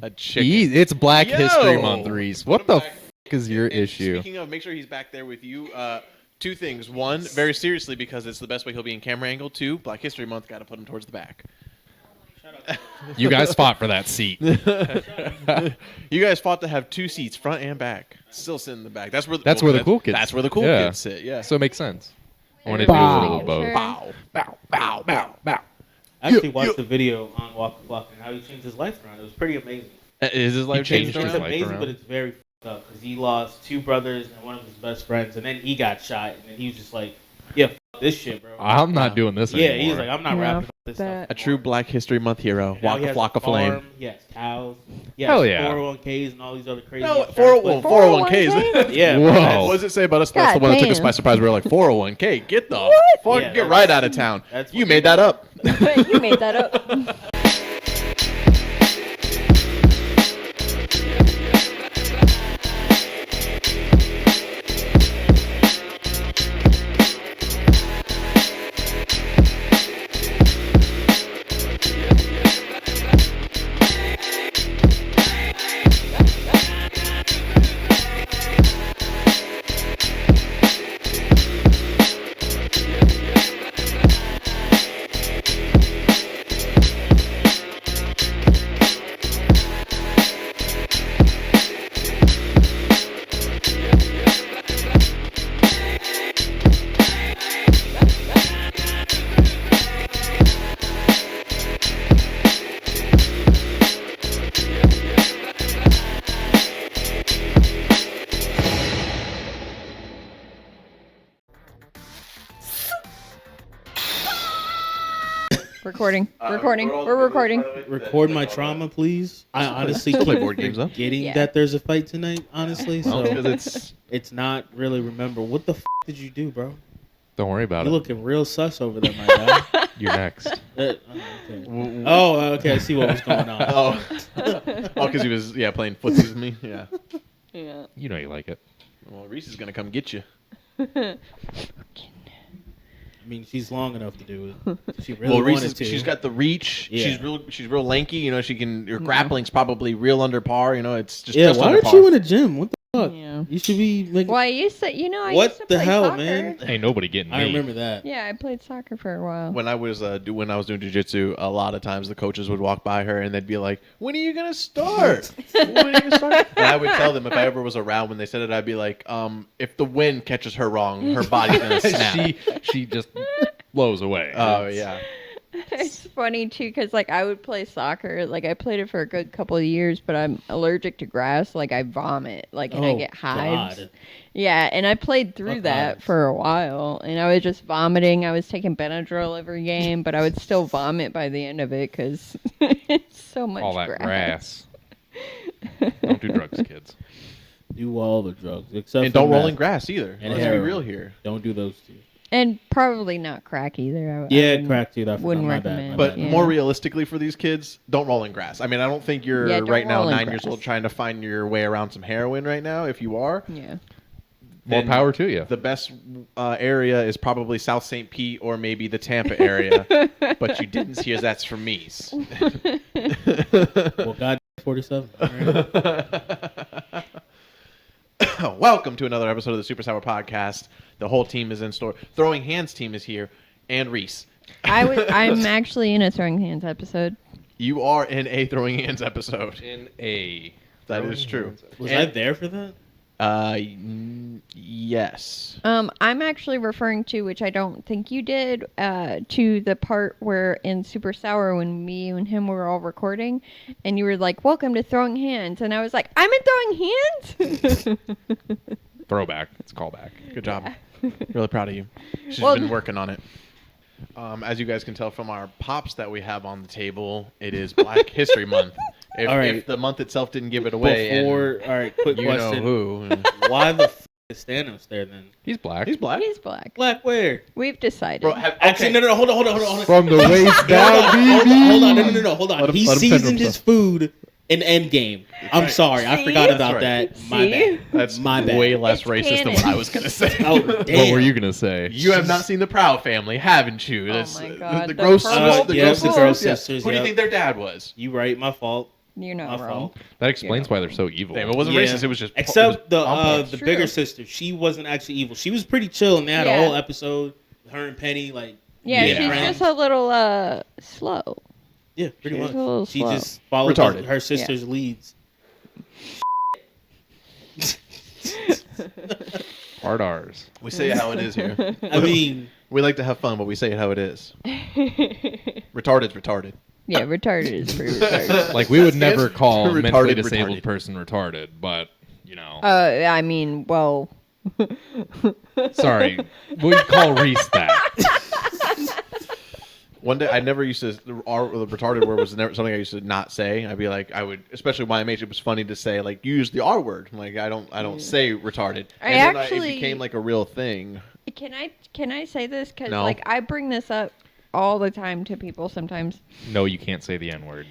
A chicken. It's Black History Month, Reese. What the f*** is your issue? Speaking of, make sure he's back there with you. Two things. One, very seriously, because it's the best way he'll be in camera angle. Two, Black History Month, got to put him towards the back. You guys fought for that seat. You guys fought to have 2 seats, front and back. Still sit in the back. That's where the cool kids. That's where the cool kids sit. Yeah. So it makes sense. I want to do a little both. Bow, bow, bow, bow, bow. I actually watched the video on Walk the Block and how he changed his life around. It was pretty amazing. Is his life changed? It's amazing, but it's very f***ed up because he lost 2 brothers and one of his best friends, and then he got shot, and then he was just like, "Yeah, f*** this shit, bro. I'm not doing this anymore." Yeah, he's like, "I'm not rapping about this stuff." A true Black History Month hero. Walk a flock of flame. He has cows. Hell yeah. 401ks and all these other crazy. No, 401ks. Yeah. Whoa. What does it say about us? That's the one that took us by surprise. We were like, 401k. Get the fuck, Yeah, get right out of town. You made that up. You made that up. Recording. We're recording. Record my trauma, please. I honestly Still play keep board games, though. forgetting that there's a fight tonight, honestly. Well, So because it's not really remember. What the f*** did you do, bro? Don't worry about You're it. looking real sus over there, my guy. You're next. Okay. Okay, I see what was going on. because he was playing footsie with me. Yeah. Yeah. You know you like it. Well, Reese is gonna come get you. I mean, she's long enough to do it. She really Reese wanted to. she's got the reach. Yeah. She's real lanky. You know, she can. Her grappling's probably real under par. You know, it's just Yeah, just why under aren't par. you in a gym? What the fuck? Yeah. You should be like. Well, I used to, I What used to the play hell, soccer. man? Ain't nobody getting me. I remember that. Yeah, I played soccer for a while. When I was doing jiu-jitsu, a lot of times the coaches would walk by her and they'd be like, "When are you gonna start? When are you gonna start?" And I would tell them if I ever was around when they said it, I'd be like, "If the wind catches her wrong, her body's gonna snap." she just blows away. Oh yeah. It's funny too, because I would play soccer. I played it for a good couple of years, but I'm allergic to grass. I vomit, and I get hives. God. Yeah, and I played through that for a while, and I was just vomiting. I was taking Benadryl every game, but I would still vomit by the end of it because it's so much all that grass. Don't do drugs, kids. Do all the drugs except And for don't roll meth in grass either. and Let's be heroin. real here. Don't do those two. And probably not crack either. Crack too. That wouldn't my bad, recommend. my But bad. more realistically for these kids, don't roll in grass. I mean, I don't think you're don't right now roll in 9 years grass. old trying to find your way around some heroin right now. If you are, Yeah. More then power to you. The best area is probably South St. Pete or maybe the Tampa area. But you didn't hear that's from me. Well, God, 47. All right. Welcome to another episode of the SuperSour Podcast. The whole team is in store. Throwing Hands team is here, and Reese. I'm actually in a Throwing Hands episode. You are in a Throwing Hands episode. In a. That is true. Was I there for that? Yes. I'm actually referring to, which I don't think you did, to the part where in SuperSour when me and him were all recording, and you were like, "Welcome to Throwing Hands," and I was like, "I'm in Throwing Hands." Throwback. It's a callback. Good job. Really proud of you. She's been working on it. As you guys can tell from our pops that we have on the table, it is Black History Month. If the month itself didn't give it away, All right, quick you question. know who. Why the f*** is Thanos there then? He's black. He's black. He's black. Black where? We've decided. Bro, Actually, no, hold on. From the waist down, Hold on, hold on. He let him seasoned his food in Endgame. I'm sorry, I forgot about that. My bad. That's my bad. way less It's racist than canon. what I was going to say. Oh, What damn. were you gonna say? You have not seen the Proud Family, haven't you? Oh my God, The the gross, purple- the yes, gross the Gross sisters. sisters, Who do you yep. think their dad was? You right, my fault. You're not My wrong. fault. That explains why they're so evil. Damn, it wasn't Yeah. racist. It was just Except it was on point. the True. bigger sister, she wasn't actually evil. She was pretty chill, and they had a Yeah. whole episode with her and Penny, like Yeah, Yeah. she's friends. just a little slow. Yeah, pretty She's much. a little She slow. just followed Retarded. her sister's leads. Hard R's. We say it how it is here. I mean, We like to have fun, but we say it how it is. Retarded's retarded. Yeah, retarded is pretty retarded. Like, we would never call Retarded, mentally disabled retarded. person retarded, but, you know. I mean, well, Sorry. We'd call Reese that. One day, I never used to. The retarded word was never something I used to not say. I'd be like, I would, especially YMH. It was funny to say like, use the R word. Like, I don't say retarded. I And then actually- it became like a real thing. can I say this? Because No. like I bring this up all the time to people sometimes. No, you can't say the N word.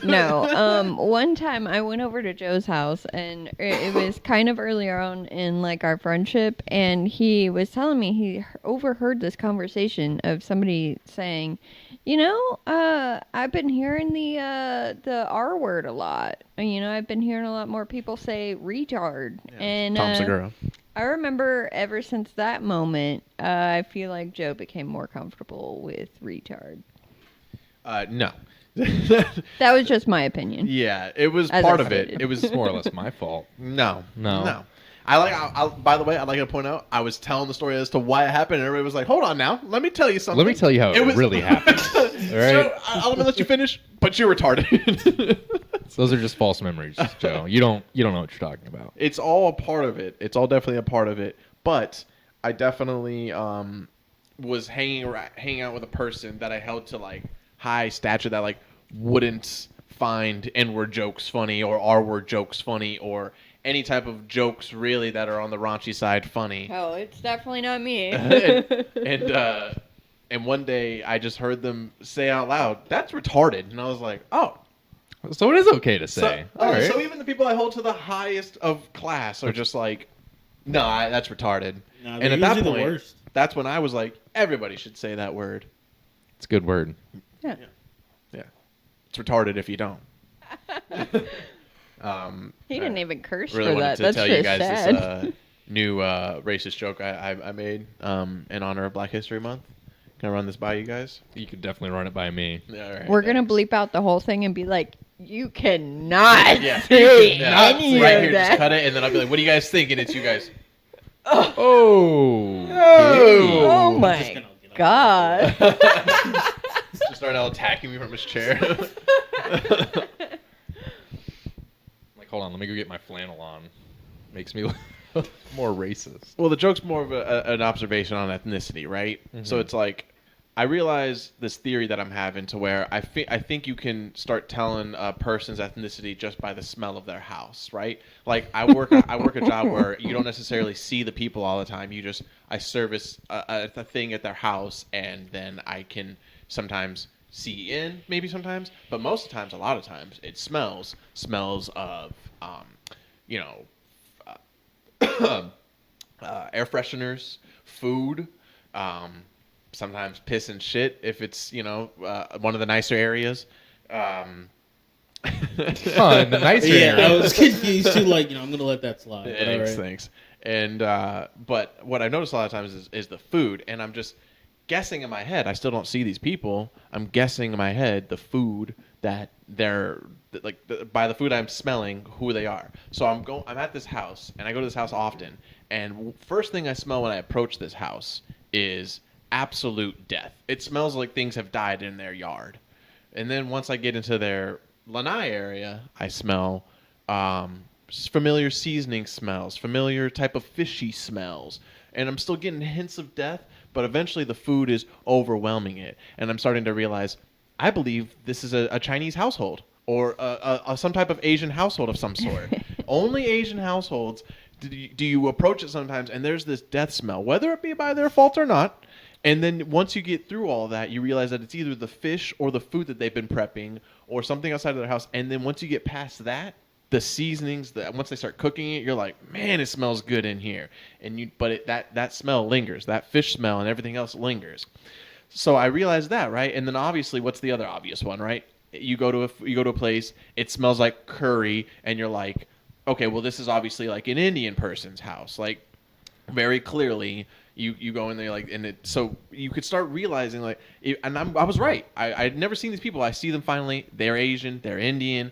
No. One time I went over to Joe's house and it was kind of earlier on in like our friendship, and he was telling me he overheard this conversation of somebody saying, I've been hearing the R word a lot. I've been hearing a lot more people say retard. And Tom Segura. I remember ever since that moment, I feel like Joe became more comfortable with retard. No. That was just my opinion. Yeah, it was As part I of it. stated. It was It's more or less my fault. No. No. By the way, I'd like to point out, I was telling the story as to why it happened, and everybody was like, hold on now, let me tell you something. Let me tell you how it was really happened. All right? Joe, I'm going to let you finish, but you're retarded. Those are just false memories, Joe. You don't know what you're talking about. It's all a part of it. It's all definitely a part of it. But I definitely was hanging out with a person that I held to like high stature that like wouldn't find N-word jokes funny or R-word jokes funny or any type of jokes really that are on the raunchy side funny. Oh, it's definitely not me. And one day I just heard them say out loud, "That's retarded," and I was like, "Oh." So it is okay to So, say. all All right. right. So even the people I hold to the highest of class are just like, "No, that's retarded." nah, And they're at that usually point, the worst. that's when I was like, everybody should say that word. It's a good word. Yeah. It's retarded if you don't. He didn't even curse Really for wanted that. to That's tell just you guys sad. this new racist joke I made in honor of Black History Month. Can I run this by you guys? You could definitely run it by me. Yeah, all right, We're gonna thanks. bleep out the whole thing and be like, "You cannot Yeah. say Yeah, any right of here, that." just cut it, and then I'll be like, "What do you guys think?" And it's you guys. Oh. Oh I'm just my gonna get off god! Just Darnell attacking me from his chair. Like, hold on, let me go get my flannel on. Makes me look more racist. Well, the joke's more of an observation on ethnicity, right? So it's like, I realize this theory that I'm having to where I think you can start telling a person's ethnicity just by the smell of their house, right? Like I work a job where you don't necessarily see the people all the time. I service a thing at their house, and then I can sometimes see in, maybe sometimes, but most of the times, a lot of times, it smells of air fresheners, food, sometimes piss and shit if it's one of the nicer areas. Fun, the nicer Yeah, I area. was confused too. Like, I'm gonna let that slide. But all right. Thanks. And but what I notice a lot of times is the food, and I'm just guessing in my head. I still don't see these people. I'm guessing in my head the food that they're like by the food I'm smelling who they are. So I'm at this house, and I go to this house often. And first thing I smell when I approach this house is absolute death. It smells like things have died in their yard. And then once I get into their lanai area, I smell familiar seasoning smells, familiar type of fishy smells. And I'm still getting hints of death, but eventually the food is overwhelming it. And I'm starting to realize, I believe this is a Chinese household or some type of Asian household of some sort. Only Asian households do you approach it sometimes, and there's this death smell, whether it be by their fault or not. And then once you get through all that, you realize that it's either the fish or the food that they've been prepping or something outside of their house. And then once you get past that, the seasonings, once they start cooking it, you're like, man, it smells good in here. That smell lingers. That fish smell and everything else lingers. So I realized that, right? And then obviously, what's the other obvious one, right? you go to a place, it smells like curry, and you're like, okay, well, this is obviously like an Indian person's house. Like, very clearly, you go in there, like, and so you could start realizing, like, and I was right. I'd never seen these people. I see them finally. They're Asian, they're Indian,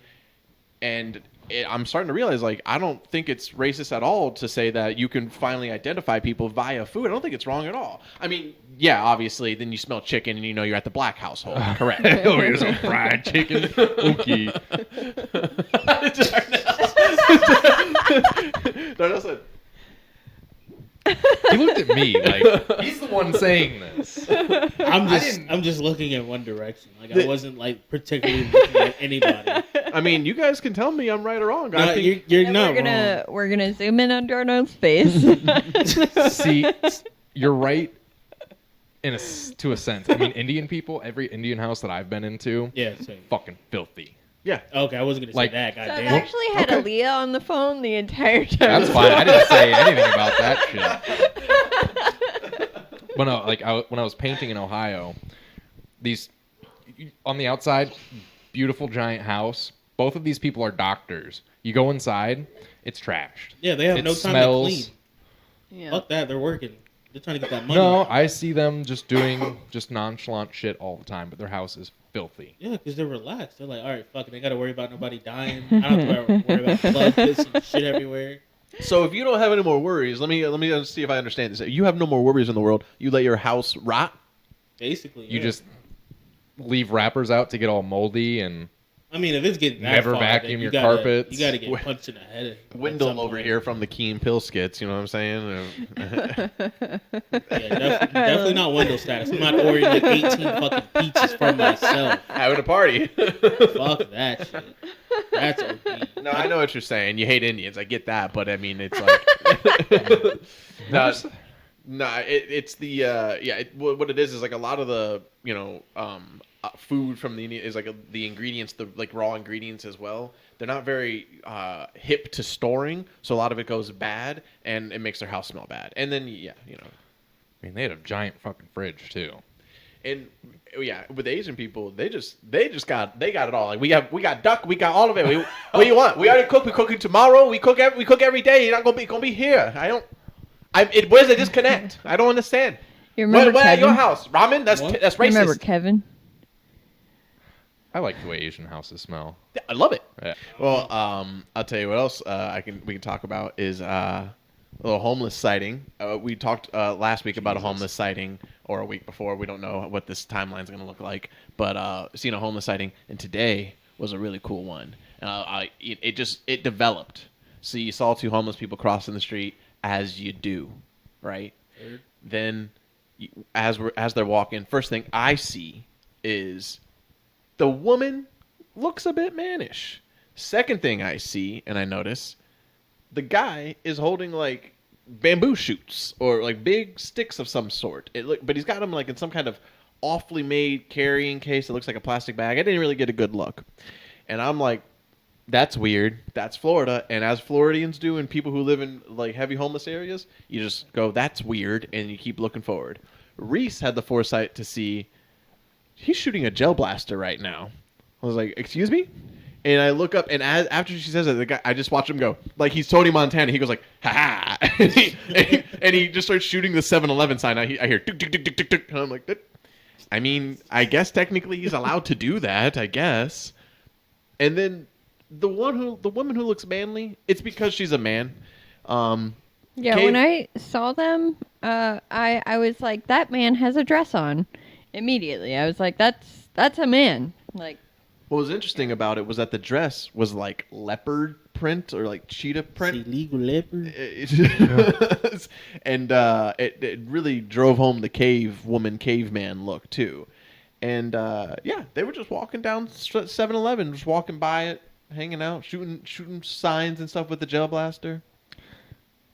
and I'm starting to realize, like, I don't think it's racist at all to say that you can finally identify people via food. I don't think it's wrong at all. I mean, yeah, obviously, then you smell chicken and you know you're at the black household. Correct. Oh, here's some fried chicken. Okay. Darnell said, He looked at me like he's the one saying this. I'm just looking in one direction. Like I wasn't like particularly looking at anybody. I mean, you guys can tell me I'm right or wrong. No, I think you're not wrong. We're gonna zoom in on Darnell's face. See, you're right to a sense. I mean, Indian people, every Indian house that I've been into, Yeah, same. fucking filthy. yeah. Okay, I wasn't gonna Like- say that. So I've Goddamn. actually had Aaliyah on the phone the entire time. That's fine. I didn't say anything about that shit. When I was painting in Ohio, these on the outside, beautiful giant house. Both of these people are doctors. You go inside, it's trashed. Yeah, they have It no time smells- to clean. Yeah. Fuck that. They're working. They're trying to get that money. No, I see them just doing just nonchalant shit all the time, but their house is filthy. Yeah, because they're relaxed. They're like, all right, fuck it. They got to worry about nobody dying. I don't have to worry about blood, piss, and shit everywhere. So if you don't have any more worries, let me see if I understand this. If you have no more worries in the world, you let your house rot. Basically, You yeah. just leave wrappers out to get all moldy and I mean, if it's getting that Never far, vacuum then your you gotta, carpets. You got to get punched in the head. at Wendell some over point. here from the Keen Pill skits. You know what I'm saying? Yeah, definitely not Wendell status. I'm not ordering like 18 fucking pizzas for myself. Having a party. Fuck that shit. That's OP. No, I know what you're saying. You hate Indians. I get that, but I mean, it's like it's the what it is like a lot of the food from the Indian is like the ingredients, the like raw ingredients as well. They're not very hip to storing, so a lot of it goes bad, and it makes their house smell bad. And then I mean, they had a giant fucking fridge too. and with Asian people, they got it all. Like we got duck, we got all of it. What do you want? We already cook. We cooking tomorrow. We cook every day. You're not gonna be here. Where's the disconnect? I don't understand. You remember What at Kevin? your house? Ramen? That's What? racist. You remember Kevin? I like the way Asian houses smell. Yeah, I love it. Yeah. Well, I'll tell you what else we can talk about is a little homeless sighting. We talked last week about a homeless sighting, or a week before. We don't know what this timeline's going to look like, but seen a homeless sighting, and today was a really cool one. It developed. So you saw two homeless people crossing the street, as you do, right? Sure. Then, as they're walking, first thing I see is the woman looks a bit mannish. Second thing I see and I notice, the guy is holding like bamboo shoots or like big sticks of some sort. But he's got them like in some kind of awfully made carrying case that looks like a plastic bag. I didn't really get a good look. And I'm like, that's weird. That's Florida. And as Floridians do and people who live in like heavy homeless areas, you just go, that's weird, and you keep looking forward. Reese had the foresight to see he's shooting a gel blaster right now. I was like, excuse me? And I look up, and after she says it, the guy, I just watch him go. Like, he's Tony Montana. He goes like, ha-ha. and he just starts shooting the 7-Eleven sign. I hear, tuk, tuk, tuk, tuk, tuk, tuk. And I'm like, I mean, I guess technically he's allowed to do that, I guess. And then the woman who looks manly, it's because she's a man. Yeah, when I saw them, I was like, that man has a dress on. Immediately, I was like, that's a man. Like, What was interesting about it was that the dress was like leopard print or like cheetah print. Illegal leopard. And it really drove home the caveman look too. And they were just walking down 7-Eleven, just walking by it, hanging out, shooting signs and stuff with the gel blaster.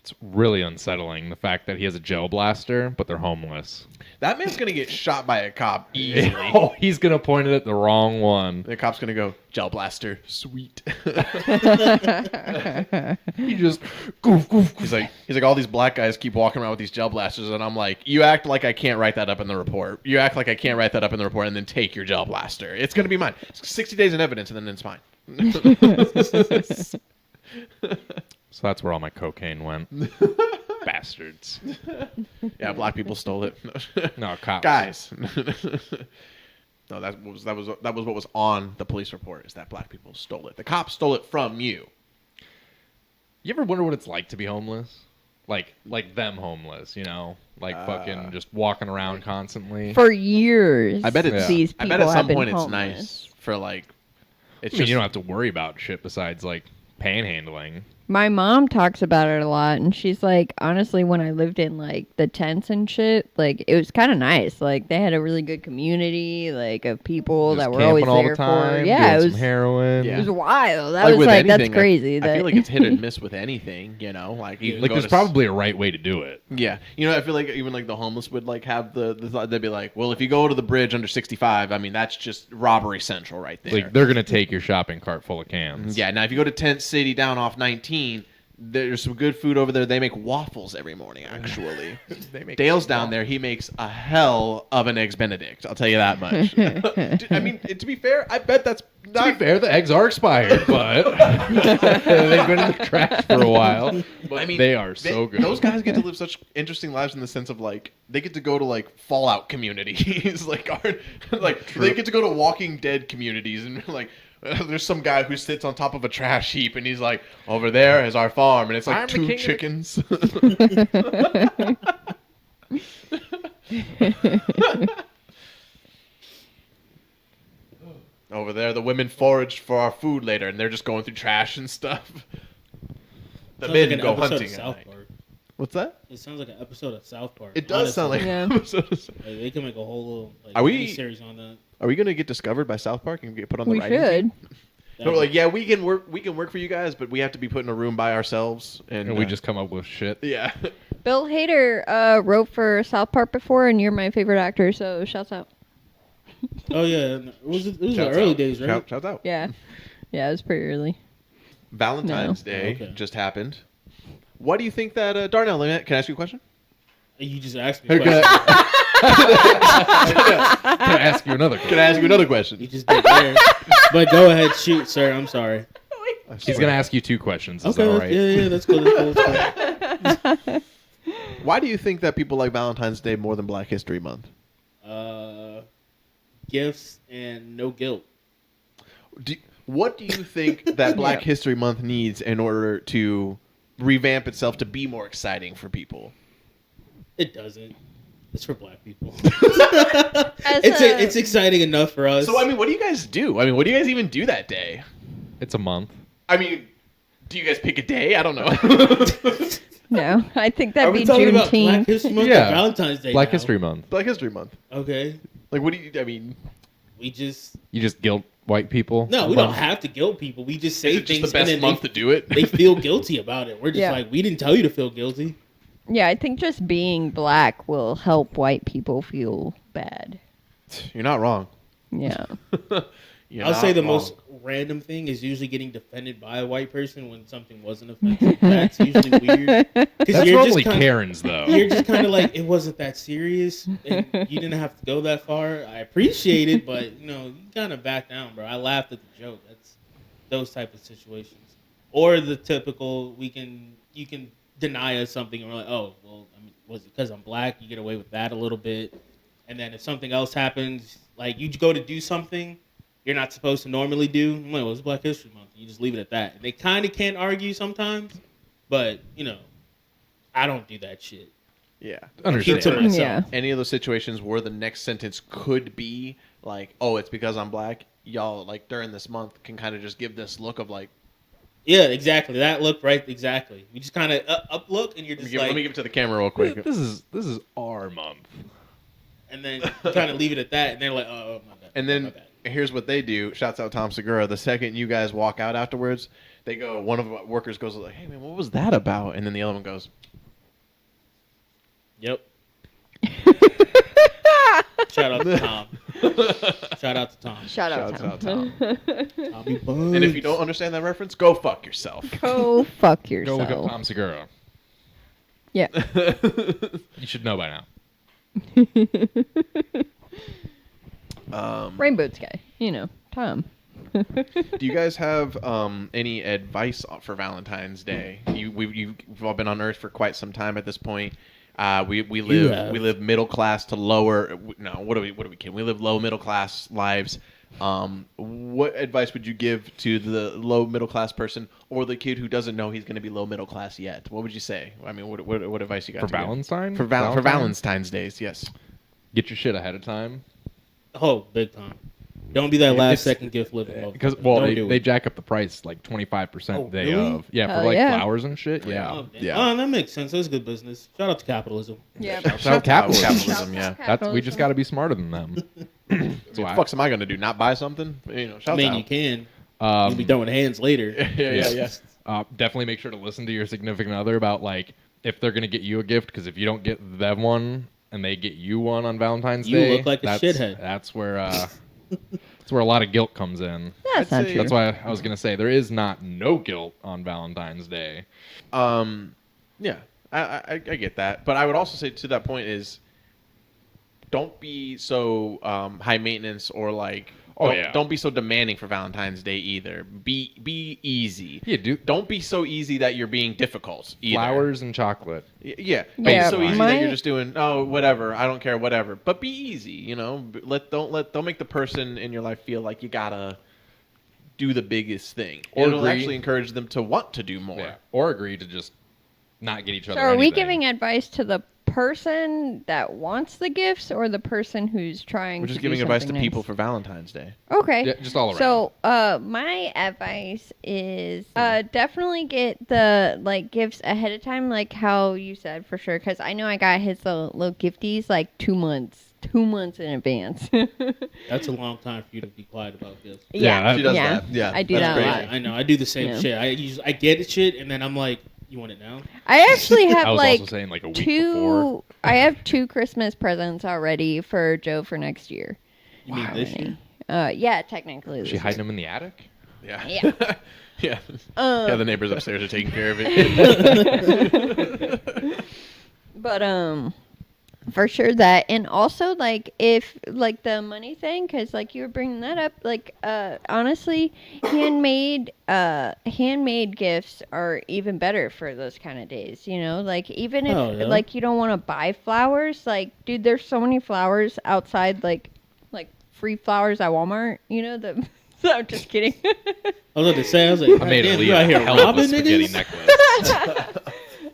It's really unsettling, the fact that he has a gel blaster, but they're homeless. That man's gonna get shot by a cop easily. Oh, he's going to point it at the wrong one. The cop's gonna go, gel blaster, sweet. He just goof, goof, goof. He's like, all these black guys keep walking around with these gel blasters, and I'm like, you act like I can't write that up in the report. You act like I can't write that up in the report, and then take your gel blaster. It's gonna be mine. 60 days in evidence, and then it's mine. So that's where all my cocaine went. Bastards. Yeah, black people stole it. No, cops. Guys. No, that was what was on the police report, is that black people stole it. The cops stole it from you. You ever wonder what it's like to be homeless? Like them homeless, you know? Like fucking just walking around constantly. For years. I bet it's these I people bet at have some been point it's homeless. nice for like it's I mean, just you don't have to worry about shit besides like panhandling. My mom talks about it a lot, and she's like, honestly, when I lived in like the tents and shit, like it was kind of nice. Like they had a really good community, like of people Just that were always camping all there the time, for. Yeah, doing it was. some heroin. Yeah. It was wild. That like was with like that's anything, crazy. I feel like it's hit and miss with anything, you know. Like you can Like go there's to probably a right way to do it. yeah, you know, I feel like even like the homeless would like have the thought, they'd be like, well, if you go to the bridge under 65, I mean that's just robbery central right there. Like they're gonna take your shopping cart full of cans. Yeah, now if you go to Tent City down off 19, there's some good food over there. They make waffles every morning, actually. They make Dale's down there. He makes a hell of an Eggs Benedict. I'll tell you that much. Dude, I mean, to be fair, I bet that's not To be fair, the eggs are expired, but they've been in the trash for a while. But I mean, they are so good. Those guys get to live such interesting lives in the sense of like they get to go to like Fallout communities, like they get to go to Walking Dead communities, and like there's some guy who sits on top of a trash heap, and he's like, "Over there is our farm," and it's like I'm the 2 king of chickens. Over there, the women foraged for our food later, and they're just going through trash and stuff. The Sounds men like an go episode hunting of at South night. Park. What's that? It sounds like an episode of South Park. It does sound like Yeah. an episode of- Like, they can make a whole little Are we- series on that. Are we gonna get discovered by South Park and get put on the We writing team? should. No, we're like, yeah, we can work for you guys, but we have to be put in a room by ourselves, and we just come up with shit. yeah. Bill Hader wrote for South Park before, and you're my favorite actor, so shouts out. Oh yeah, it was the Shouts early out. days, right? Shout out. Yeah. Yeah, it was pretty early. Valentine's Day Okay. just happened. What do you think that Darnell? Can I ask you a question? You just asked me. A Can I, question. Can I ask you another can question? I ask you another You question? just did there. But go ahead, shoot, sir. I'm sorry. He's gonna ask you 2 questions. Is Okay, that all right? yeah, that's cool. That's cool. Why do you think that people like Valentine's Day more than Black History Month? Gifts and no guilt. What do you think that Black Yeah. History Month needs in order to revamp itself to be more exciting for people? It doesn't. It's for black people. As It's exciting enough for us. So, I mean, what do you guys do? I mean, what do you guys even do that day? It's a month. I mean, do you guys pick a day? I don't know. No, I think Are that'd we be talking about Black Juneteenth. History Month Yeah. or Valentine's Day? Black now? History Month. Black History Month. Okay. Like, what do you? I mean, We just You just guilt white people. no. We a bunch? don't have to guilt people. We just say is it just things the and best then month to do it? they feel guilty about it. We're just Yeah. like, we didn't tell you to feel guilty. Yeah, I think just being black will help white people feel bad. You're not wrong. Yeah. You're I'll not say the wrong. most random thing is usually getting defended by a white person when something wasn't offensive. That's usually weird. Because That's normally Karens, though. You're just kind of like, it wasn't that serious, and you didn't have to go that far. I appreciate it, but you kind of back down, bro. I laughed at the joke. That's those type of situations, or the typical you can deny us something, and we're like, oh, well, I mean, was it because I'm black? You get away with that a little bit, and then if something else happens, like you go to do something you're not supposed to normally do, I'm like, well, it's Black History Month. You just leave it at that. And they kind of can't argue sometimes, but I don't do that shit. Yeah. Keep it to Understand. myself. Yeah. Any of those situations where the next sentence could be like, "Oh, it's because I'm black." Y'all like during this month can kind of just give this look of like, Yeah, exactly. That look, right? Exactly. We just kind of up look, and you're just let me give it to the camera real quick. This is our month. and then you kind of leave it at that, and they're like, oh my bad. And my then bad. here's what they do. Shouts out Tom Segura. The second you guys walk out afterwards, they go. One of the workers goes like, "Hey man, what was that about?" And then the other one goes, Yep. Shout out to Tom. Shout out to Tom. Shout out Shouts Tom. Tommy Bunch. and if you don't understand that reference, go fuck yourself. Go fuck Go yourself. look up Tom Segura. Yeah. You should know by now. Rainbow Sky. You know, Tom. Do you guys have any advice for Valentine's Day? You've all been on Earth for quite some time at this point. We live middle class to lower. No, what do we kidding? We live low middle class lives. What advice would you give to the low middle class person or the kid who doesn't know he's going to be low middle class yet? What would you say? I mean, what advice you got For to give? Valentine? For Valentine's Days? Yes. Get your shit ahead of time. Oh, big time. Don't be that last second gift living. Because they jack up the price like 25% Oh, day really? of. Yeah, Hell for like yeah. flowers and shit. Yeah. Oh, damn. Yeah. Oh, that makes sense. That's good business. Shout out to capitalism. Yeah. Shout out Capitalism, yeah. That's we just got to be smarter than them. What the fuck am I going to do? Not buy something? You know, I shout mean, out. you can. You'll be done with hands later. Yeah. Definitely make sure to listen to your significant other about like if they're gonna get you a gift, because if you don't get them one and they get you one on Valentine's You Day, look like a that's, shithead. That's where that's where a lot of guilt comes in. That's I'd not say- true. That's why I was gonna say there is not no guilt on Valentine's Day. Yeah, I get that, but I would also say to that point is, don't be so high maintenance or like. Don't be so demanding for Valentine's Day either. Be easy. Yeah, dude. Don't be so easy that you're being difficult either. Flowers and chocolate. Yeah. Don't Yeah, be so easy my- that you're just doing whatever. I don't care, whatever. But be easy. You know. Don't make the person in your life feel like you gotta do the biggest thing. Or It'll agree. actually encourage them to want to do more. Yeah. Or agree to just not get each So other. are we anything. giving advice to the person that wants the gifts or the person who's trying We're to just do giving advice to something people nice? for Valentine's Day. Okay. Yeah, just all around. So, my advice is definitely get the gifts ahead of time, like how you said for sure. Because I know I got his little gifties like 2 months in advance. That's a long time for you to be quiet about gifts. Yeah, She does yeah. that. Yeah, I do that's that a great. lot. I know. I do the same Yeah. shit. I get shit, and then I'm like, you want it now? I actually have I was like also saying like a week before. I have 2 Christmas presents already for Joe for next year. You mean this year? Yeah, technically. Is this she year. hiding them in the attic? Yeah. Yeah. Yeah. Um, Yeah, the neighbors upstairs are taking care of it. But for sure that, and also like if like the money thing, because like you were bringing that up, like honestly, handmade gifts are even better for those kind of days. You know, like even if Oh, yeah. like you don't want to buy flowers, like dude, there's so many flowers outside, like free flowers at Walmart. You know the. So I'm just kidding. I was about to say, I was like, I made damn, a you out here hell of a robbing spaghetti niggas? necklace.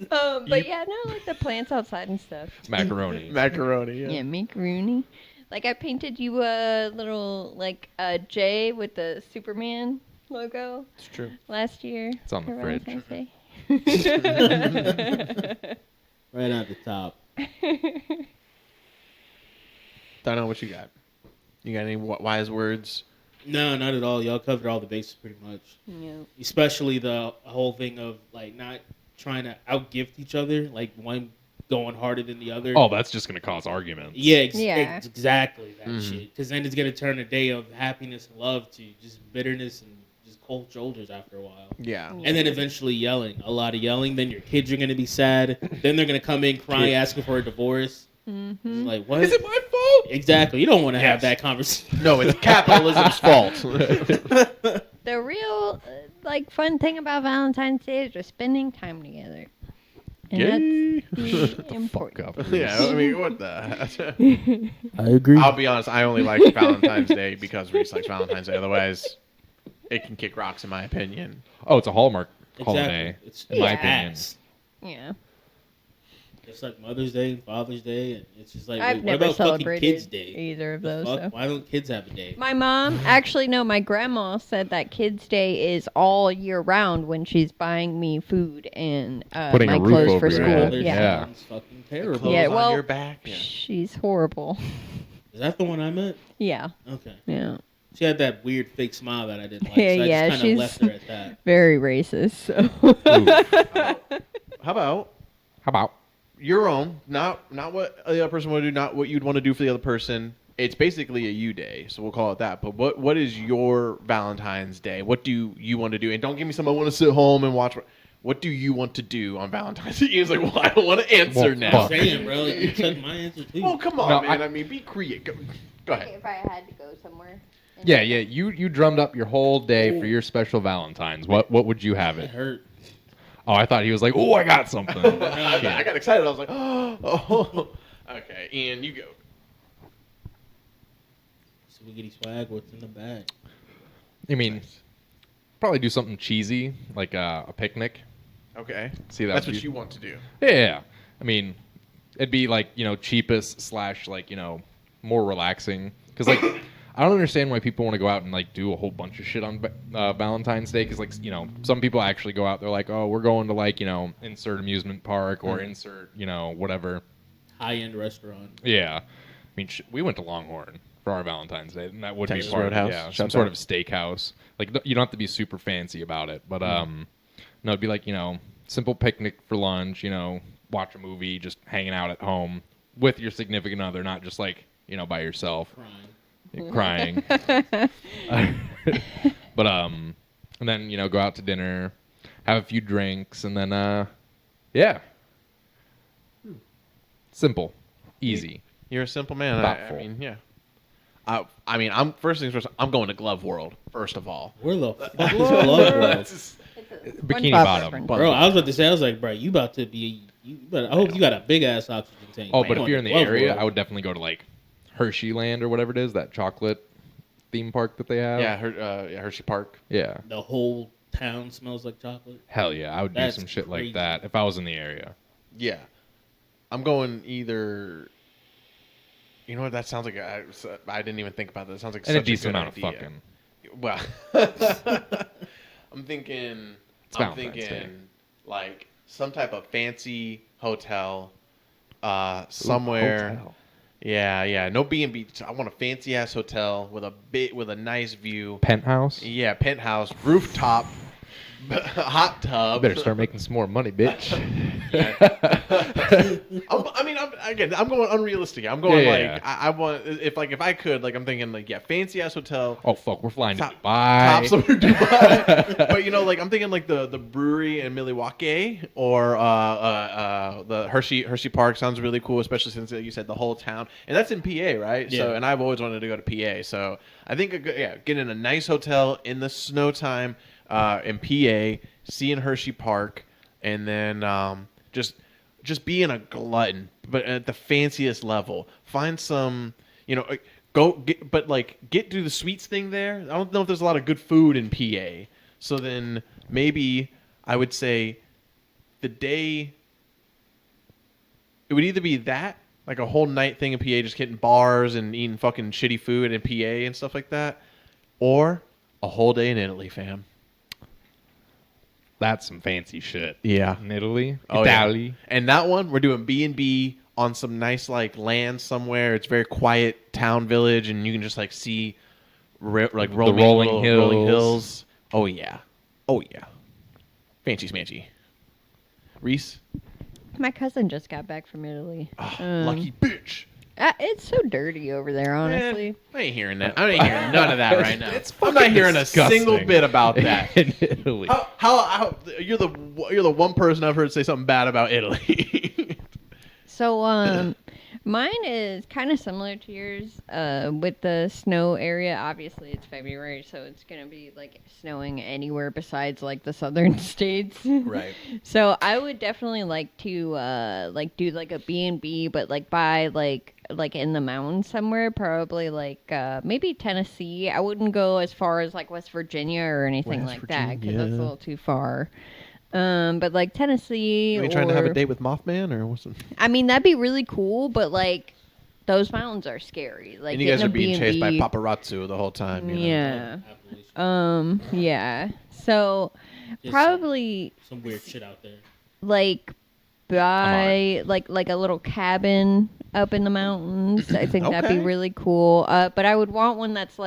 But yeah, no, like the plants outside and stuff. Macaroni. Macaroni. Yeah, macaroni. Like I painted you a little like a J with the Superman logo It's true. last year. It's on the for fridge. Valentine's Day. Right at the top. Darnell, what you got? You got any wise words? No, not at all. Y'all covered all the bases pretty much. Yeah. Especially the whole thing of like not trying to outgift each other, like one going harder than the other. Oh, that's just gonna cause arguments. Yeah, Yeah. exactly that Mhm. shit. Because then it's gonna turn a day of happiness and love to just bitterness and just cold shoulders after a while. Yeah. And then eventually yelling, a lot of yelling. Then your kids are gonna be sad. Then they're gonna come in crying, asking for a divorce. It's Mm-hmm. like, what? Is it my fault? Exactly. You don't want to have Yes. that conversation. No, it's capitalism's fault. The real like fun thing about Valentine's Day is just spending time together. And Yay. that's the important. Fuck up. Yeah, I mean, what the? I agree. I'll be honest. I only like Valentine's Day because Reese likes Valentine's Day. Otherwise, it can kick rocks, in my opinion. Oh, it's a Hallmark Exactly. holiday. It's in my Yeah. opinion. ass. Yeah. It's like Mother's Day and Father's Day, and it's just like, I've wait, what never about fucking celebrated Kids Day? either of The those. fuck? So. Why don't kids have a day? My mom, actually, no, my grandma said that Kids Day is all year round when she's buying me food and Putting my a roof clothes over for your school. head. That Yeah. sounds fucking terrible. Clothes Yeah, on well, your back. Yeah. She's horrible. Is that the one I meant? Yeah. Okay. Yeah. She had that weird fake smile that I didn't like. Yeah, So I yeah, just kind of left she's- her at that. Very racist. So. How about How about? your own? Not what the other person would do. Not what you'd want to do for the other person. It's basically a you day, so we'll call it that. But what is your Valentine's Day? What do you want to do? And don't give me some. I want to sit home and watch. What do you want to do on Valentine's Day? He's like, well, I don't want to answer Well, now. fuck. Saying, bro, you took my answer too. Oh, come on, No, man. I mean, be creative. Go ahead. If I had to go somewhere. Yeah. You drummed up your whole day for your special Valentine's. What would you have It it? hurt. Oh, I thought he was like, oh, I got something. I got excited. I was like, oh. Okay, Ian, you go. Swiggity swag, what's in the bag? I mean, probably do something cheesy, like a picnic. Okay. See, that That's would what be- you want to do. Yeah. I mean, it'd be like, cheapest / like, more relaxing. Because, like, I don't understand why people want to go out and, like, do a whole bunch of shit on Valentine's Day. Because, like, some people actually go out, they're like, oh, we're going to, like, insert amusement park or insert, whatever. High-end restaurant. Yeah. I mean, we went to Longhorn for our Valentine's Day, and that would Texas be part Roadhouse? of yeah, Shout some sort out. of steakhouse. Like, you don't have to be super fancy about it, but no, it'd be like simple picnic for lunch. Watch a movie, just hanging out at home with your significant other, not just like by yourself Crying. crying. But and then go out to dinner, have a few drinks, and then yeah, simple, easy. You're a simple man. I Thoughtful. mean, yeah. I mean, I'm first things first. I'm going to Glove World first of all. Where the fuck is Glove World? Bikini bottom. Bro, I was about to say, I was like, bro, you about to be. I hope you got a big ass oxygen tank. Oh, Like, but if going you're in to the Glove area, World. I would definitely go to like Hershey Land or whatever it is, that chocolate theme park that they have. Yeah, Hershey Park. Yeah. The whole town smells like chocolate. Hell yeah, I would do That's some shit crazy. like that if I was in the area. Yeah, I'm going either. You know what? That sounds like I didn't even think about that. It sounds like And such a decent good amount of idea. fucking. Well, I'm thinking. It's I'm Valentine's Day. thinking like some type of fancy hotel, somewhere. Hotel. Yeah. No B&B. I want a fancy ass hotel with a nice view. Penthouse. Yeah, penthouse, rooftop, hot tub. Better start making some more money, bitch. I'm going unrealistic. I'm going Yeah. like I want if I could I'm thinking like fancy ass hotel. Oh fuck, we're flying to Top Dubai. somewhere Dubai. But I'm thinking like the brewery in Milwaukee or the Hershey Park sounds really cool, especially since you said the whole town, and that's in PA, right? Yeah. So and I've always wanted to go to PA, so I think get in a nice hotel in the snow time in PA, seeing Hershey Park, and then just being a glutton, but at the fanciest level. Find some, get to the sweets thing there. I don't know if there's a lot of good food in PA. So then maybe I would say the day, it would either be that, like a whole night thing in PA, just hitting bars and eating fucking shitty food in PA and stuff like that, or a whole day in Italy, fam. That's some fancy shit. Yeah. In Italy. Oh, yeah. Italy. And that one, we're doing B&B on some nice land somewhere. It's very quiet town village, and you can just see rolling hills. Oh yeah. Fancy smanchy. Reese, My cousin just got back from Italy. lucky bitch. It's so dirty over there, honestly. Man, I ain't hearing that. I ain't hearing none of that right now. It's I'm not hearing disgusting. a single bit about that. In Italy. How you're the one person I've heard say something bad about Italy. So, mine is kind of similar to yours. With the snow area, obviously it's February, so it's gonna be snowing anywhere besides the southern states. Right. So I would definitely like to do a B&B, but by in the mountains somewhere, probably maybe Tennessee. I wouldn't go as far as West Virginia or anything West that, because that's a Virginia. little too far. But Tennessee. Are you trying to have a date with Mothman or what's? I mean, that'd be really cool, but those mountains are scary. And you guys getting are a being chased by B&B. paparazzi the whole time. Yeah. Appalachian. Yeah. So Just probably some weird shit out there. buy a little cabin up in the mountains. I think that'd be Okay. really cool. But I would want one that's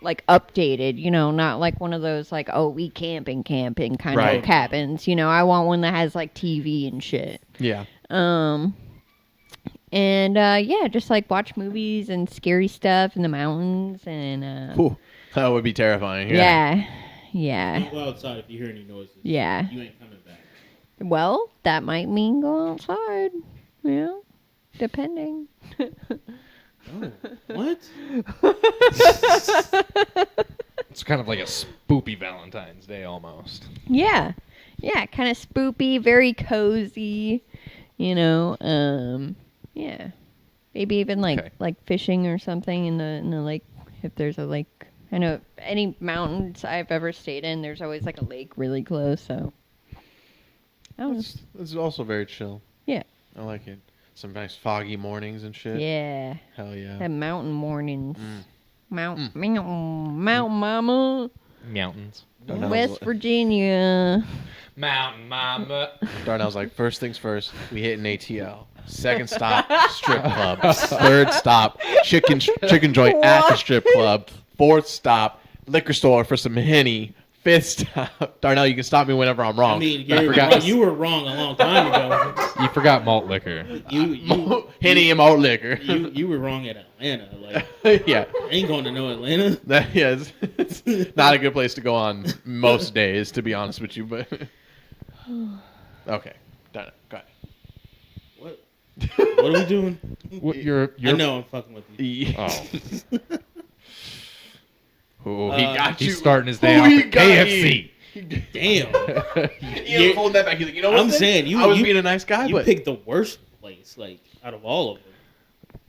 like updated, not like one of those like, oh, we camping kind Right. of cabins. I want one that has like TV and shit. Yeah. And just like watch movies and scary stuff in the mountains and Whew. That would be terrifying. yeah. Don't go outside if you hear any noises. Yeah. You ain't coming back. Well, that might mean go outside. Depending. Oh, what? It's kind of like a spoopy Valentine's Day almost. Yeah, kind of spoopy, very cozy. Yeah, maybe even like fishing or something in the lake if there's a lake. I know any mountains I've ever stayed in, there's always like a lake really close. So, I don't know. It's also very chill. Yeah. I like it. Some nice foggy mornings and shit. Yeah, Hell yeah. the mountain mornings. Mountain Mama, Mountains. Darnell's West like- Virginia. Mountain mama. Darnell's like, first things first, we hit an ATL. Second stop, strip club. Third stop, chicken joint at the strip club. Fourth stop, liquor store for some Henny. Fifth stop, Darnell, you can stop me whenever I'm wrong. I mean, you were wrong a long time ago. You forgot malt liquor. You Henny and malt liquor. you were wrong at Atlanta. Like, Yeah. I ain't going to know Atlanta. It's not a good place to go on most days, to be honest with you. But okay, done it. Go ahead. What? What are we doing? What you're I know I'm fucking with you. Oh, Oh, he got you. he's starting his day Ooh, off he at got KFC. Damn. You holding that back. He's like, you know what? I'm saying I was being a nice guy, You but picked the worst place, like out of all of them.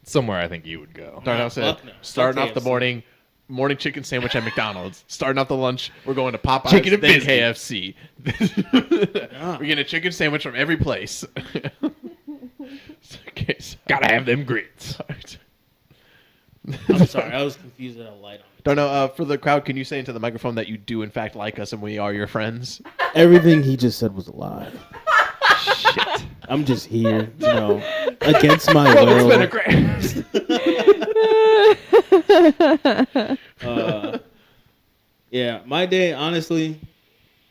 Somewhere I think you would go. Darnell said, Fuck no. starting Fuck off the KFC. morning chicken sandwich at McDonald's. Starting off the lunch, we're going to Popeyes, Chicken and then biscuit. KFC. Nah. We're getting a chicken sandwich from every place. Okay, sorry. Gotta have them grits. I'm sorry, I was confused at a light on. Darnell, for the crowd, can you say into the microphone that you do in fact like us and we are your friends? Everything he just said was a lie. Shit. I'm just here, against my Well, will. it's been a great. Yeah, my day, honestly,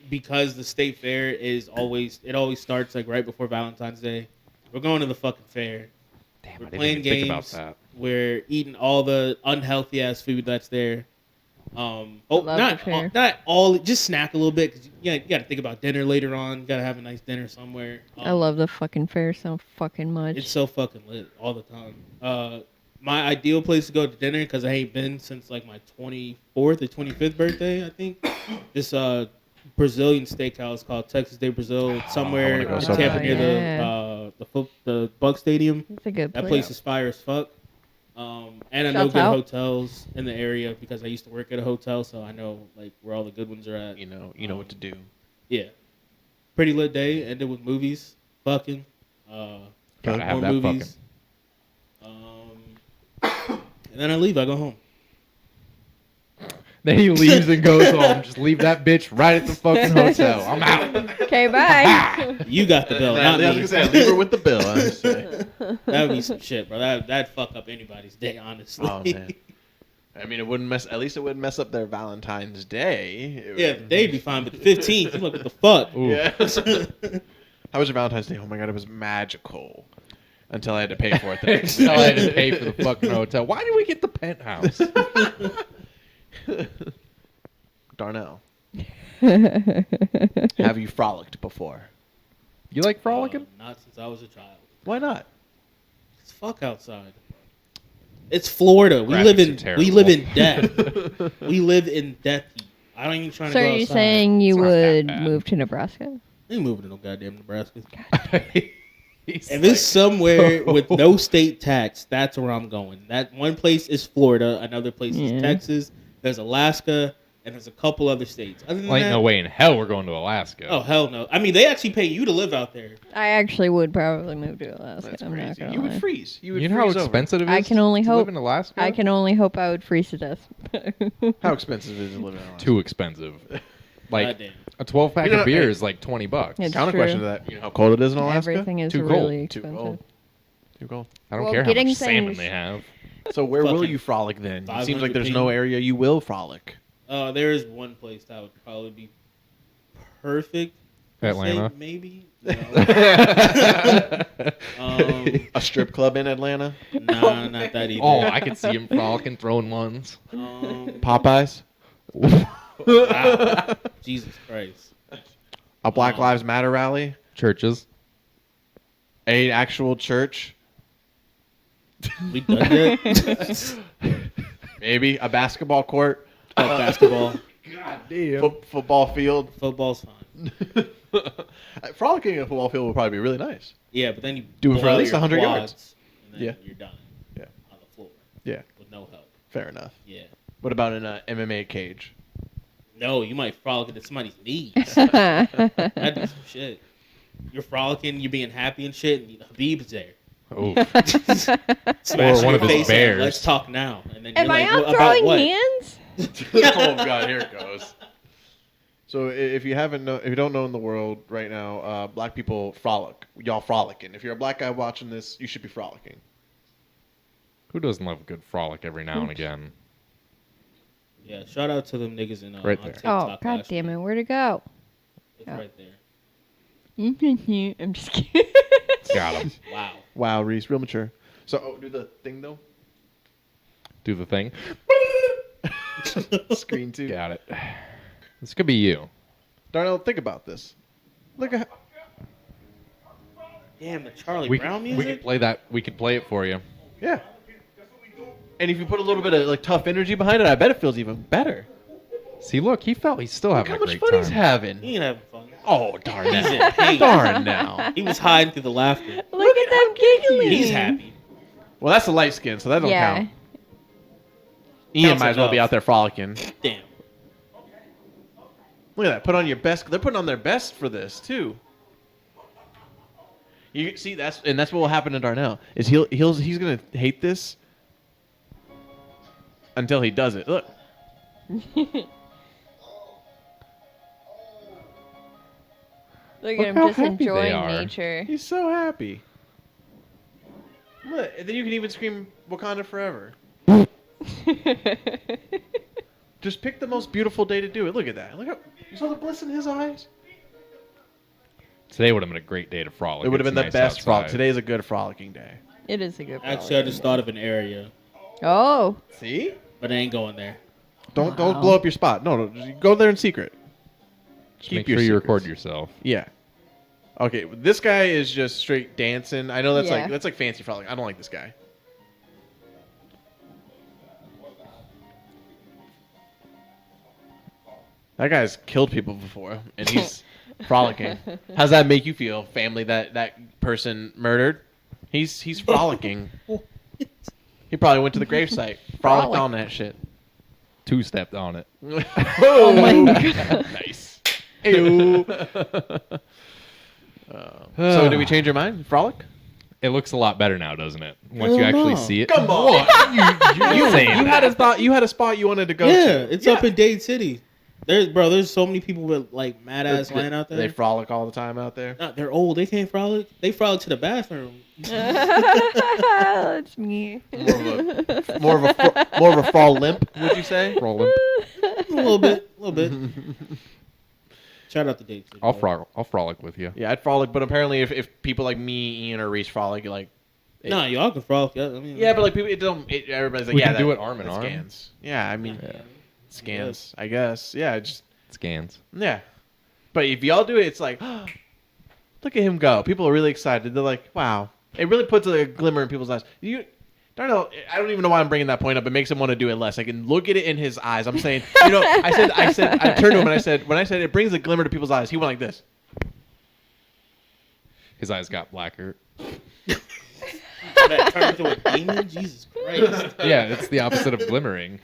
because the state fair always starts like right before Valentine's Day. We're going to the fucking fair. Damn, We're I didn't playing even think about games. that. We're eating all the unhealthy ass food that's there. Love the fair. Not all. Just snack a little bit because you got to think about dinner later on. Got to have a nice dinner somewhere. I love the fucking fair so fucking much. It's so fucking lit all the time. My ideal place to go to dinner because I ain't been since like my 24th or 25th birthday. I think this Brazilian steakhouse called Texas de Brazil. It's somewhere wanna go in so Tampa bad. near the Buck Stadium. It's a good place. That place is fire as fuck. And I know Shouts good out. hotels in the area because I used to work at a hotel, so I know like where all the good ones are at. You know what to do. Yeah, pretty lit day. Ended with movies, fucking. Gotta have more that movies. And then I leave. I go home. Then he leaves and goes home. Just leave that bitch right at the fucking hotel. I'm out. Okay, bye. You got the bill, not I was me. gonna say, leave her with the bill. I was gonna say. That would be some shit, bro. That'd fuck up anybody's day, honestly. Oh man. I mean, it wouldn't mess. At least it wouldn't mess up their Valentine's Day. It Yeah, would- they'd be fine, but the 15th, you look what the fuck. Ooh. Yeah. How was your Valentine's Day? Oh my god, it was magical. Until I had to pay for it. the next Until I had day. to pay for the fucking hotel. Why did we get the penthouse? Darnell, have you frolicked before? You like frolicking? Not since I was a child. Why not? It's fuck outside. It's Florida. We Graphics live are in terrible. death. We live in death heat. I ain't even trying So to are go you outside. saying you It's not that would bad. move to Nebraska? I ain't moving to no goddamn Nebraska. He's If like- it's somewhere with no state tax, that's where I'm going. That one place is Florida. Another place Yeah. is Texas. There's Alaska, and there's a couple other states. Other than Well, ain't that, no way in hell we're going to Alaska. oh hell no! I mean, they actually pay you to live out there. I actually would probably move to Alaska. That's I'm not crazy. gonna You lie. would freeze. You would You know how freeze over. expensive it is I can only to hope. live in Alaska? I can only hope I would freeze to death. How expensive is it to live in Alaska? Too expensive. Like Goddamn. a 12-pack You know, of beer hey, is like $20. It's Counter true. question to that. You know how cold it is in Alaska? Everything is Too cold. really Too expensive. cold. Too cold. I don't Well, care how getting much salmon things- they have. So where will Fucking you frolic then? It seems like 500 there's people. no area you will frolic. There is one place that would probably be perfect. per se, Atlanta. maybe. No. A strip club in Atlanta? Nah, not that either. Oh, I can see him frolicking, throwing ones. Popeyes? Wow. Jesus Christ. A Black Lives Matter rally? Churches. A actual church? We done that? Maybe a basketball court? Basketball. God damn. Football field? Football's fine. Frolicking in a football field would probably be really nice. Yeah, but then you Do it for blow at out least your 100 yards. quads, and then Yeah. you're done. Yeah. On the floor. Yeah. With no help. Fair enough. Yeah. What about in an MMA cage? No, you might frolic into somebody's knees. That'd be some shit. You're frolicking, you're being happy and shit, and Habib's there. Oh, Smashing one your of his face in, bears. Let's talk now. And then Am you're I like, out "Well, throwing what?" hands? Oh god, here it goes. So if you don't know in the world right now, black people frolic. Y'all frolicking. If you're a black guy watching this, you should be frolicking. who doesn't love a good frolic every now and again? Yeah, shout out to them niggas in Right on there. TikTok. Oh, god last damn week. it. Where'd it go? It's Oh. right there. I'm just kidding. Got him. Wow. Wow, Reese, real mature. So do the thing though. Do the thing. Screen two. Got it. This could be you. Darnell, think about this. Look at Damn, the Charlie We Brown we music? could play that. We could play it for you. yeah. And if you put a little bit of like tough energy behind it, I bet it feels even better. See, look, he's still Look having how a much great fun time. he's having. He ain't having fun. Oh, He's Darnell. in pain. Darnell. He was hiding through the laughter. Look at them giggling. He's happy. Well, that's a light skin, so that don't Yeah. count. Ian Counts might as well be enough. out there frolicking. Damn. Look at that. Put on your best. They're putting on their best for this too. You see, that's what will happen to Darnell. Is he's gonna hate this until he does it. Look. Look Look at him how just happy they enjoying are. nature. He's so happy. Look, and then you can even scream Wakanda forever. Just pick the most beautiful day to do it. Look at that. Look how you saw the bliss in his eyes. Today would have been a great day to frolic. It would have It's been the nice best frolic. outside. Today's a good frolicking day. It is a good Actually, I just thought of an area, Oh. See? but I ain't going there. Don't Wow. blow up your spot. No, just go there in secret. Just make sure you record yourself. Yeah. Okay, this guy is just straight dancing. I know that's Yeah. like fancy frolic. I don't like this guy. That guy's killed people before, and he's frolicking. How's that make you feel, family? That person murdered? He's frolicking. He probably went to the gravesite, frolicked Frolic. on that shit. Two-stepped on it. Oh my God. Nice. Ew. So did we change your mind? Frolic? It looks a lot better now, doesn't it? Once Hell you actually no. see it. Come on. You saying had a spot. You had a spot you wanted to go Yeah, to. it's up in Dade City. There's so many people with like mad ass They- land out there. They frolic all the time out there. No, they're old. They can't frolic. They frolic to the bathroom. That's me. More of a fall limp, would you say? Roll limp. A little bit. Shout out to Dade City. I'll bro. frolic with you. Yeah, I'd frolic, but apparently, if people like me, Ian, or Reese frolic, like, Nah, y'all can frolic. Yeah, I mean, yeah, but like people, everybody's like, We yeah, can do it arm in that arm. Scans. Yeah, I mean, Yeah. scans. I guess. Yeah, just Scans. yeah. But if y'all do it, it's like, look at him go. People are really excited. They're like, wow. It really puts a glimmer in people's eyes. Darnell, I don't even know why I'm bringing that point up. It makes him want to do it less. I can look at it in his eyes. I'm saying, I turned to him and I said, when I said it brings a glimmer to people's eyes, he went like this. His eyes got blacker. that turned into a demon. Jesus Christ. Yeah, it's the opposite of glimmering.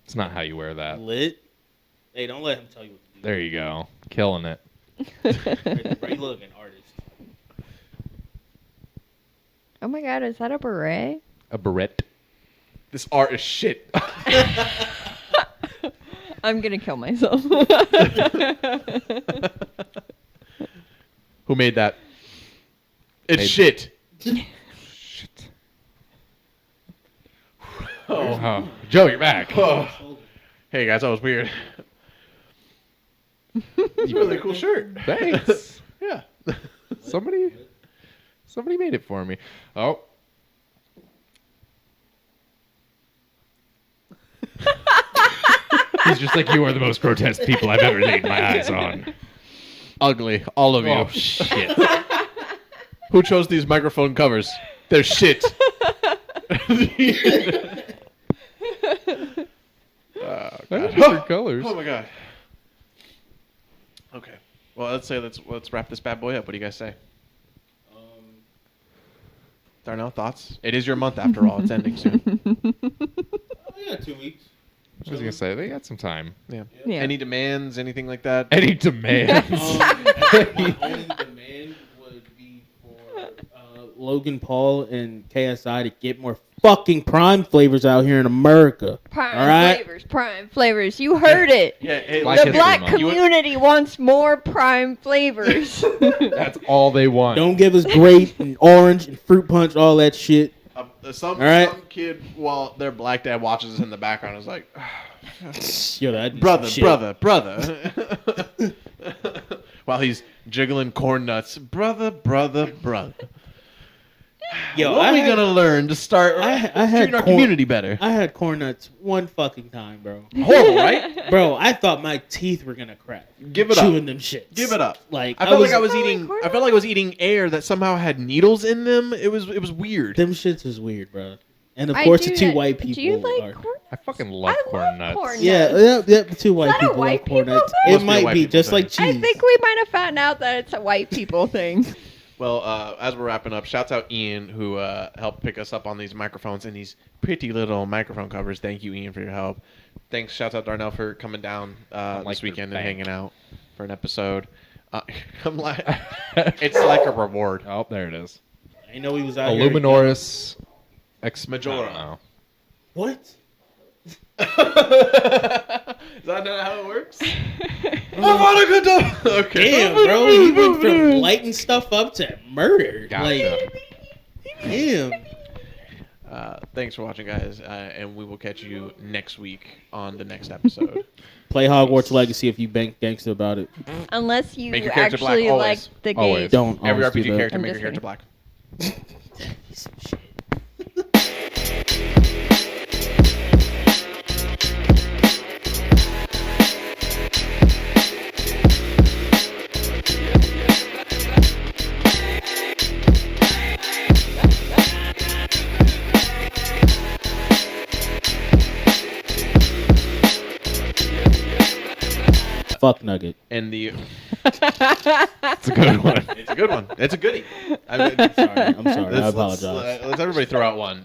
It's not how you wear that. Lit. Hey, don't let him tell you what to do. There you go. Killing it. Great looking artist. Oh my god, is that a beret? A beret. This art is shit. I'm gonna kill myself. Who made that? It's shit. Shit. Oh. Oh, Joe, you're back. Oh. Hey guys, that was weird. It's a really cool shirt. Thanks. Yeah. Somebody made it for me. Oh. He's just like, you are the most grotesque people I've ever laid my eyes on. Ugly, all of you. Oh, shit. Who chose these microphone covers? They're shit. I have different colors. Oh my god. Okay. Well, let's wrap this bad boy up. What do you guys say? Darnell, thoughts? It is your month after all. It's ending soon. Yeah, 2 weeks. I was going to say, they got some time. Yeah. Yeah. Any demands? Anything like that? Any demands? My only demand would be for Logan Paul and KSI to get more fucking prime flavors out here in America. Prime all right? flavors, prime flavors. You heard it. Yeah. Hey, Black The History black Month. community wants more prime flavors. That's all they want. Don't give us grape and orange and fruit punch, all that shit. some right. kid while their black dad watches us in the background is like, Yo, that'd be brother, some shit. brother. While he's jiggling corn nuts, brother. Yo, what are we gonna learn to start I had treating our corn- community better? I had corn nuts one fucking time, bro. Horrible, right? Bro, I thought my teeth were gonna crack. Give it up. Chewing them shits. Give it up. Like I felt like I was was eating air that somehow had needles in them. It was weird. them shits was weird, bro. And of I course, do the two that- white people Do you like are. corn? I fucking love I corn love nuts. corn Yeah, nuts. the two white that a people white love corn people nuts. thing? It Must be a might white be people just thing. like cheese. I think we might have found out that it's a white people thing. Well, as we're wrapping up, shouts out Ian who helped pick us up on these microphones and these pretty little microphone covers. Thank you, Ian, for your help. Thanks, shouts out Darnell for coming down like this weekend your and bank. hanging out for an episode. I'm like, it's like a reward. Oh, there it is. I know he was out here. Illuminoris Ex Majora. I don't know. What? Is that not how it works? I'm on a good time. Okay. Damn, bro. He went from lighting stuff up to murder. Gotcha. Like, damn. Thanks for watching, guys, and we will catch you next week on the next episode. Play Hogwarts Legacy if you bank gangster about it. Unless you Make your character black, actually like always. the Always. game. Don't Every always do RPG that. character, I'm make your just character kidding. black. Some shit. Fuck Nugget. And the It's a good one. it's a good one. It's a goodie. I mean, I'm sorry. I let's apologize. everybody throw out one.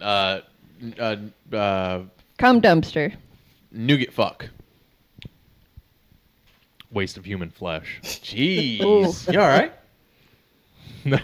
Come dumpster. Nougat fuck. Waste of human flesh. Jeez. Ooh. You all right? No.